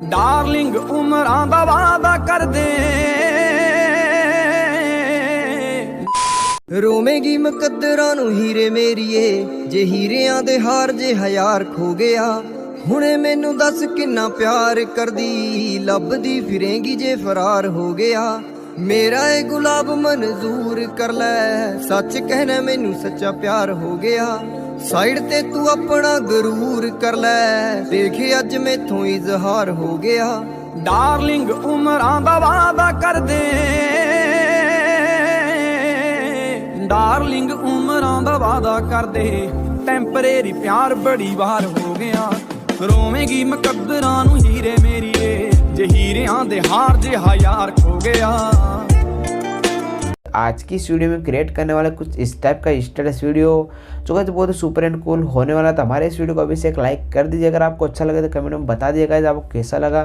Darling उमरां दा वादा कर दे रोवेगी मुकद्दरां नूं हीरे मेरीए जे हीरियां दे हार जे हयार खो गया हुणे मैनू दस किन्ना प्यार करदी लभदी फिरेंगी जे फरार हो गया मेरा ए गुलाब मंजूर कर लै सच कहना मैनू सच्चा प्यार हो गया साइड ते तू अपना गरूर कर लै देखे अज मैथों इजहार हो गया डार्लिंग उमरां दा वादा कर दे डार्लिंग उमरां दा वादा कर दे टैंपरेरी प्यार बड़ी बार हो गया रोवेगी मुकद्दरां नूं हीरे मेरीए जे हीरियां दे हार जे हयार खो गया। आज की इस वीडियो में क्रिएट करने वाला कुछ इस टाइप का स्टेटस वीडियो जो कि बहुत ही सुपर एंड कूल होने वाला था। हमारे इस वीडियो को अभी से एक लाइक कर दीजिए। अगर आपको अच्छा लगे तो कमेंट में बता दीजिएगा आपको कैसा लगा।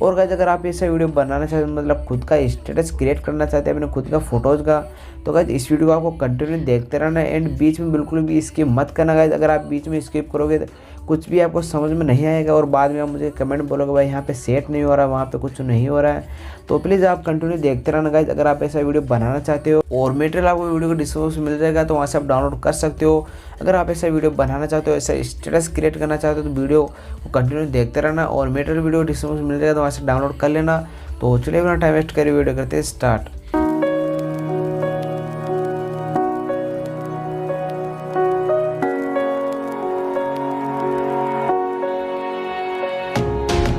और गाइस अगर आप ऐसा वीडियो बनाना चाहते हैं मतलब खुद का स्टेटस क्रिएट करना चाहते हैं अपने खुद का फोटोज़ का तो गाइस इस वीडियो को आपको कंटिन्यू देखते रहना एंड बीच में बिल्कुल भी स्किप मत करना गाइस। अगर आप बीच में स्किप करोगे तो कुछ भी आपको समझ में नहीं आएगा और बाद में आप मुझे कमेंट बोलोगे भाई यहाँ पे सेट नहीं हो रहा है वहाँ पे कुछ नहीं हो रहा है। तो प्लीज़ आप कंटिन्यू देखते रहना गाइस अगर आप ऐसा वीडियो बनाना चाहते हो। और मटेरियल आपको वीडियो को डिस्क्रिप्शन में मिल जाएगा तो वहाँ से आप डाउनलोड कर सकते हो। अगर आप ऐसा वीडियो बनाना चाहते हो ऐसा स्टेटस क्रिएट करना चाहते हो तो वीडियो को कंटिन्यू देखते रहना और मटेरियल वीडियो डिस्क्रिप्शन में मिल जाएगा तो वहाँ से डाउनलोड कर लेना। तो चलिए बिना टाइम वेस्ट करिए वीडियो करते हैं start.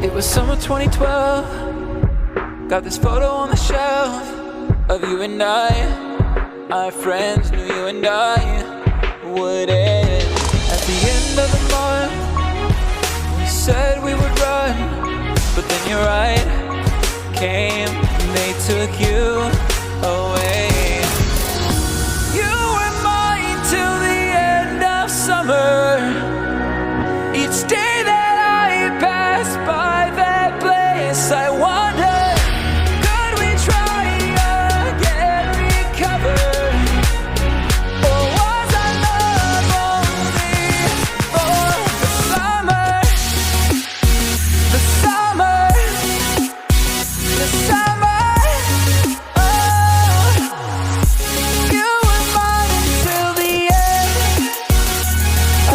It was summer 2012. Got this photo on the shelf of you and I. Our friends knew you and I would end. At the end of the month, we said we would run, but then your right came and they took you away. You were mine till the end of summer. Each day that I passed by that place, I wonder, could we try again, recover? Or was our love only for the summer? The summer, the summer. Oh, you were mine until the end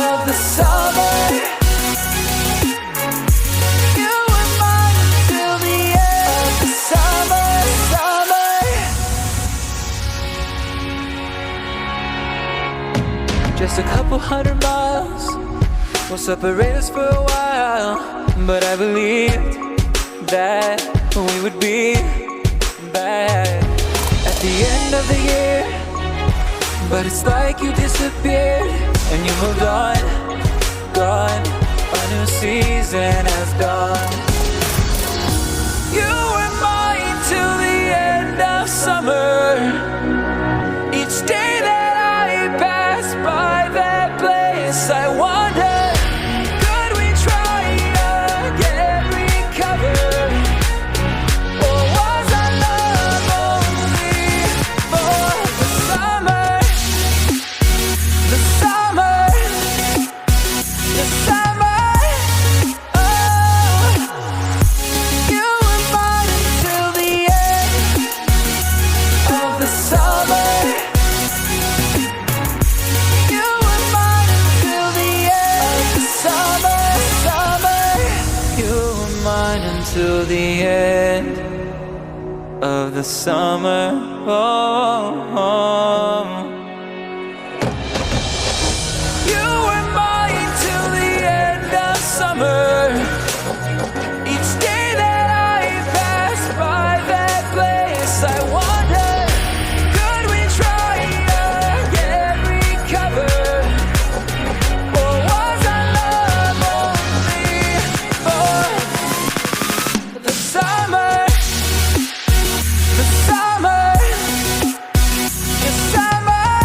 of the summer. Just a couple 100 miles will separate us for a while, but I believed that we would be back at the end of the year. But it's like you disappeared and you moved on, gone. A new season has dawned. You were mine till the end of summer. Each day that I passed by that place, I wonder, could we try again, recover? Or was our love only for the summer? The summer, the summer. Oh, you were mine until the end of the summer. Till the end of the summer. Oh, oh. You were mine till the end of summer. Each day that I passed by that place, I wonder, could we try again, recover? Or was our love only for the summer, the summer, the summer?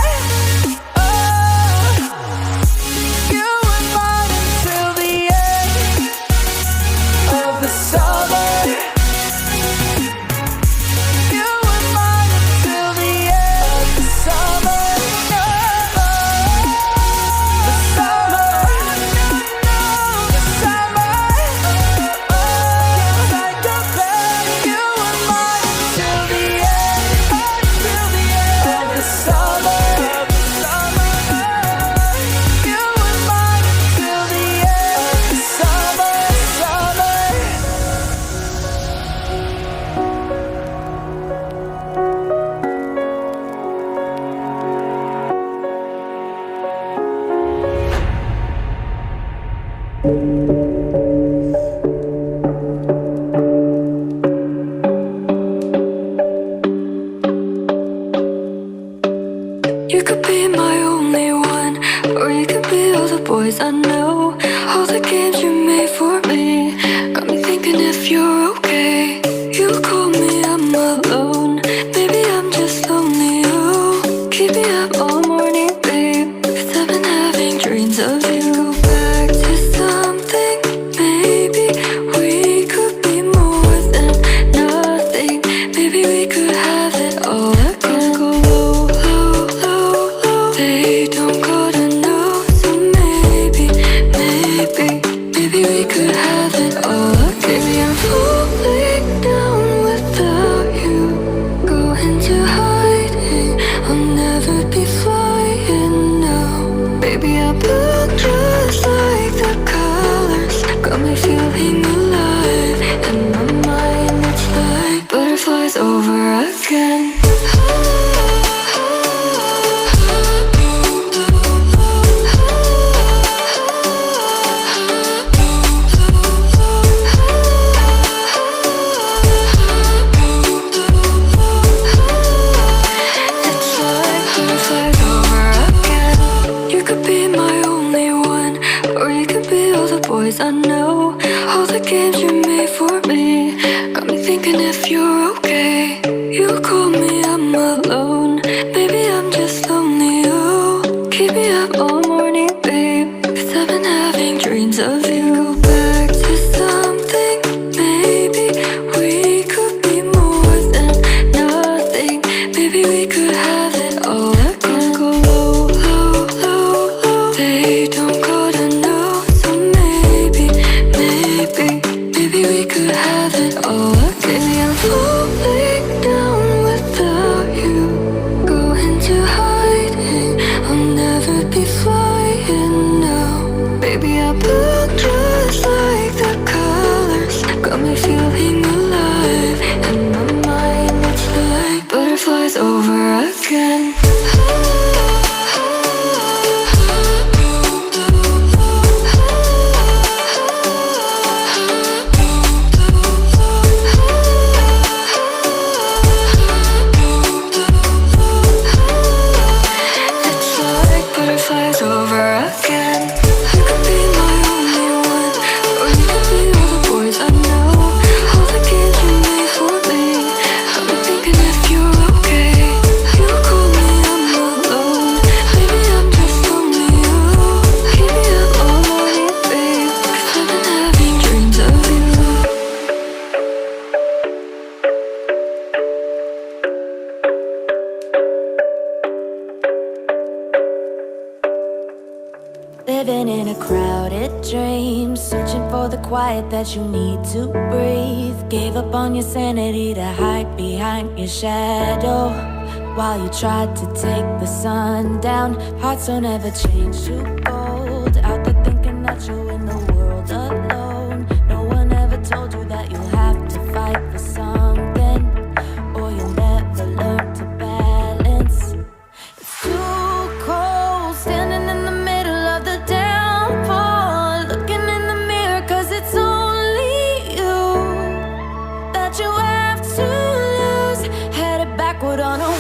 you're okay. You call me, I'm alone. Maybe I'm just lonely. Oh, keep me up all morning, babe. 'Cause I've been having dreams of you. Go back to something. Maybe we could be more than nothing. Maybe we could have it all. I can't go low, low, low, low. They don't gotta know. So maybe we could have it all. Maybe I'm falling down without you. Go into hiding. I'll never be flying now. Baby, I look just like the colors. Got me feeling alive. In my mind, it's like butterflies over again. It's like butterflies over again. You could be my only one, or you could be all the boys I know. All the games you made for me got me thinking if you're okay. You call me, I'm alone. Maybe I'm just lonely. Oh, keep me up all morning, babe. 'Cause I've been having dreams of you. Go back to something. Maybe we could be more than nothing. Maybe we could have it all. I can't go low, low, low, low. They don't gotta know. So maybe we could have it all. Maybe I'm falling down without you. Go into hiding. I'll never be flying now. Baby, I look just like the colors. Got me feeling alive. In my mind, it's like butterflies over again. It's like butterflies over again. You could be my only one, or you could be all the boys I know. All the games you made for me got me thinking if you're okay. You call me, I'm alone. Maybe I'm just lonely. Oh, keep me up all morning, babe. 'Cause I've been having dreams of you. Living in a crowded dream, searching for the quiet that you need to breathe. Gave up on your sanity to hide behind your shadow. While you tried to take the sun down, hearts don't ever change to gold. Out there thinking that you're in the world alone. No one ever told you that you'll have to fight for something, or you'll never learn to balance. It's too cold standing in the middle of the downpour, looking in the mirror 'cause it's only you that you have to lose. Headed backward on a